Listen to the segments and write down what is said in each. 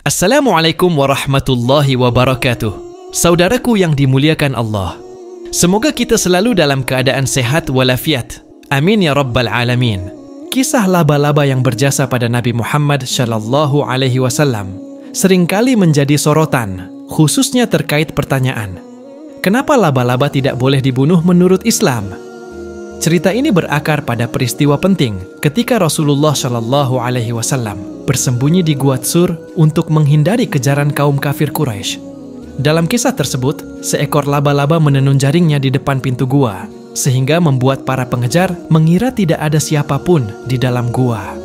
Assalamualaikum warahmatullahi wabarakatuh. Saudaraku yang dimuliakan Allah, semoga kita selalu dalam keadaan sehat walafiat. Amin ya rabbal alamin. Kisah laba-laba yang berjasa pada Nabi Muhammad Shallallahu Alaihi Wasallam seringkali menjadi sorotan, khususnya terkait pertanyaan, kenapa laba-laba tidak boleh dibunuh menurut Islam? Cerita ini berakar pada peristiwa penting ketika Rasulullah Shallallahu Alaihi Wasallam bersembunyi di Gua Tsur untuk menghindari kejaran kaum kafir Quraisy. Dalam kisah tersebut, seekor laba-laba menenun jaringnya di depan pintu gua, sehingga membuat para pengejar mengira tidak ada siapapun di dalam gua.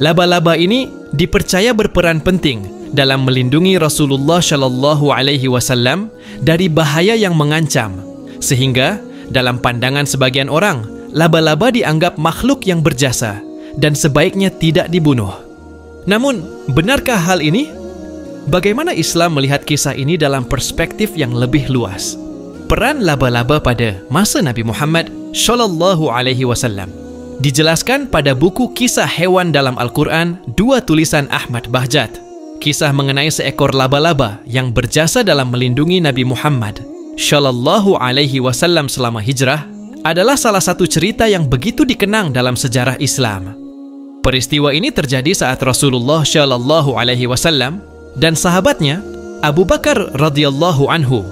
Laba-laba ini dipercaya berperan penting dalam melindungi Rasulullah Shallallahu Alaihi Wasallam dari bahaya yang mengancam, sehingga dalam pandangan sebagian orang, laba-laba dianggap makhluk yang berjasa dan sebaiknya tidak dibunuh. Namun, benarkah hal ini? Bagaimana Islam melihat kisah ini dalam perspektif yang lebih luas? Peran laba-laba pada masa Nabi Muhammad Shallallahu Alaihi Wasallam dijelaskan pada buku Kisah Hewan dalam Al-Quran, 2 tulisan Ahmad Bahjat. Kisah mengenai seekor laba-laba yang berjasa dalam melindungi Nabi Muhammad Shallallahu Alaihi Wasallam selama hijrah adalah salah satu cerita yang begitu dikenang dalam sejarah Islam. Peristiwa ini terjadi saat Rasulullah Shallallahu Alaihi Wasallam dan sahabatnya Abu Bakar radhiyallahu anhu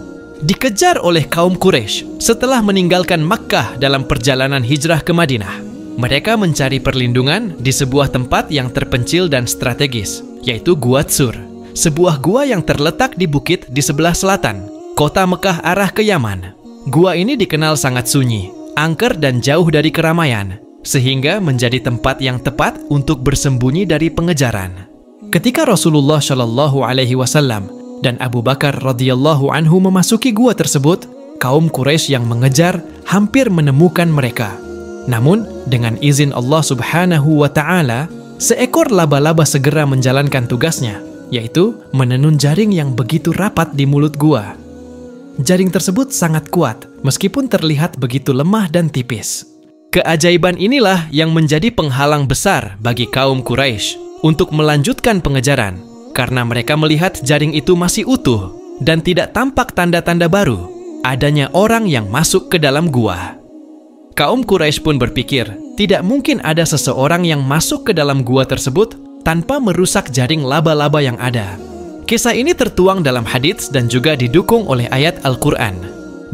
dikejar oleh kaum Quraisy setelah meninggalkan Makkah dalam perjalanan hijrah ke Madinah. Mereka mencari perlindungan di sebuah tempat yang terpencil dan strategis, yaitu Gua Tsur, sebuah gua yang terletak di bukit di sebelah selatan kota Mekah arah ke Yaman. Gua ini dikenal sangat sunyi, angker dan jauh dari keramaian, sehingga menjadi tempat yang tepat untuk bersembunyi dari pengejaran. Ketika Rasulullah Shallallahu Alaihi Wasallam dan Abu Bakar radhiyallahu anhu memasuki gua tersebut, kaum Quraisy yang mengejar hampir menemukan mereka. Namun, dengan izin Allah Subhanahu wa Ta'ala, seekor laba-laba segera menjalankan tugasnya, yaitu menenun jaring yang begitu rapat di mulut gua. Jaring tersebut sangat kuat, meskipun terlihat begitu lemah dan tipis. Keajaiban inilah yang menjadi penghalang besar bagi kaum Quraisy untuk melanjutkan pengejaran, karena mereka melihat jaring itu masih utuh dan tidak tampak tanda-tanda baru adanya orang yang masuk ke dalam gua. Kaum Quraisy pun berpikir, tidak mungkin ada seseorang yang masuk ke dalam gua tersebut tanpa merusak jaring laba-laba yang ada. Kisah ini tertuang dalam hadits dan juga didukung oleh ayat Al-Quran.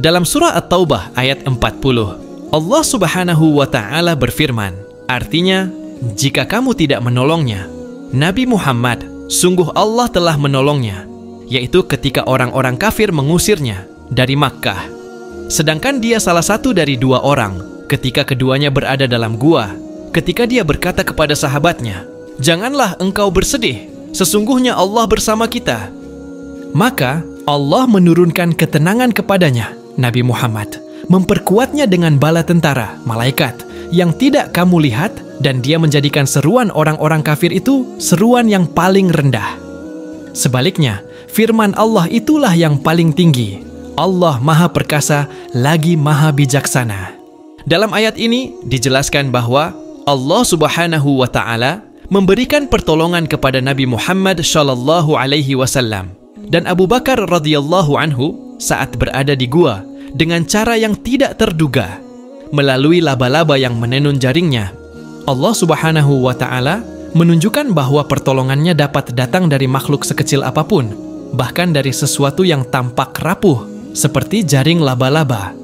Dalam surah At-Taubah ayat 40, Allah Subhanahu wa Ta'ala berfirman, artinya, jika kamu tidak menolongnya, Nabi Muhammad, sungguh Allah telah menolongnya, yaitu ketika orang-orang kafir mengusirnya dari Makkah. Sedangkan dia salah satu dari 2 orang ketika keduanya berada dalam gua, ketika dia berkata kepada sahabatnya, janganlah engkau bersedih, sesungguhnya Allah bersama kita. Maka Allah menurunkan ketenangan kepadanya, Nabi Muhammad, memperkuatnya dengan bala tentara, malaikat, yang tidak kamu lihat, dan dia menjadikan seruan orang-orang kafir itu seruan yang paling rendah. Sebaliknya, firman Allah itulah yang paling tinggi. Allah Maha Perkasa lagi Maha Bijaksana. Dalam ayat ini dijelaskan bahwa Allah Subhanahu wa Ta'ala memberikan pertolongan kepada Nabi Muhammad Shallallahu Alaihi Wasallam dan Abu Bakar radhiyallahu anhu saat berada di gua dengan cara yang tidak terduga. Melalui laba-laba yang menenun jaringnya, Allah Subhanahu wa Ta'ala menunjukkan bahwa pertolongannya dapat datang dari makhluk sekecil apapun, bahkan dari sesuatu yang tampak rapuh seperti jaring laba-laba.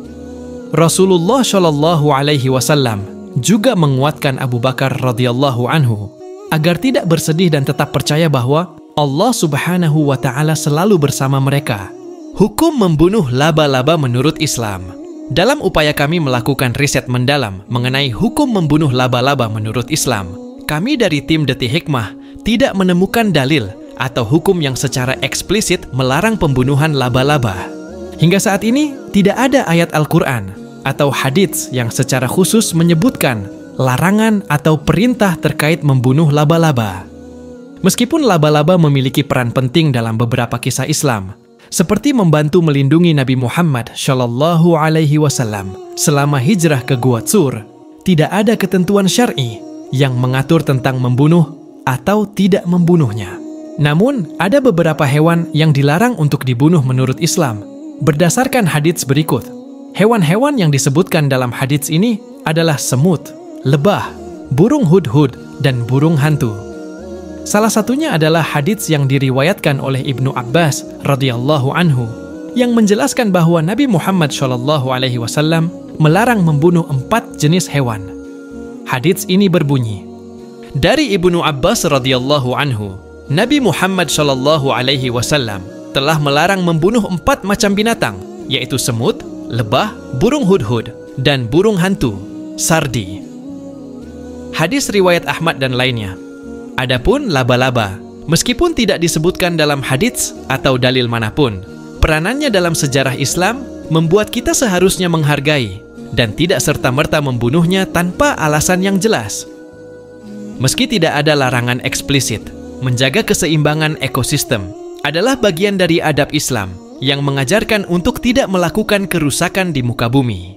Rasulullah Shallallahu Alaihi Wasallam juga menguatkan Abu Bakar radhiyallahu anhu agar tidak bersedih dan tetap percaya bahwa Allah Subhanahu wa Ta'ala selalu bersama mereka. Hukum membunuh laba-laba menurut Islam. Dalam upaya kami melakukan riset mendalam mengenai hukum membunuh laba-laba menurut Islam, kami dari tim Detik Hikmah tidak menemukan dalil atau hukum yang secara eksplisit melarang pembunuhan laba-laba. Hingga saat ini, tidak ada ayat Al-Quran atau hadits yang secara khusus menyebutkan larangan atau perintah terkait membunuh laba-laba. Meskipun laba-laba memiliki peran penting dalam beberapa kisah Islam, seperti membantu melindungi Nabi Muhammad Shallallahu Alaihi Wasallam selama hijrah ke Gua Tsur, tidak ada ketentuan syar'i yang mengatur tentang membunuh atau tidak membunuhnya. Namun, ada beberapa hewan yang dilarang untuk dibunuh menurut Islam. Berdasarkan hadits berikut, hewan-hewan yang disebutkan dalam hadits ini adalah semut, lebah, burung hudhud, dan burung hantu. Salah satunya adalah hadits yang diriwayatkan oleh Ibnu Abbas radhiyallahu anhu yang menjelaskan bahwa Nabi Muhammad SAW melarang membunuh 4 jenis hewan. Hadits ini berbunyi, dari Ibnu Abbas radhiyallahu anhu, Nabi Muhammad SAW telah melarang membunuh 4 macam binatang, yaitu semut, lebah, burung hudhud, dan burung hantu, sardi. Hadis riwayat Ahmad dan lainnya. Adapun laba-laba, meskipun tidak disebutkan dalam hadits atau dalil manapun, peranannya dalam sejarah Islam membuat kita seharusnya menghargai dan tidak serta-merta membunuhnya tanpa alasan yang jelas. Meski tidak ada larangan eksplisit, menjaga keseimbangan ekosistem adalah bagian dari adab Islam yang mengajarkan untuk tidak melakukan kerusakan di muka bumi.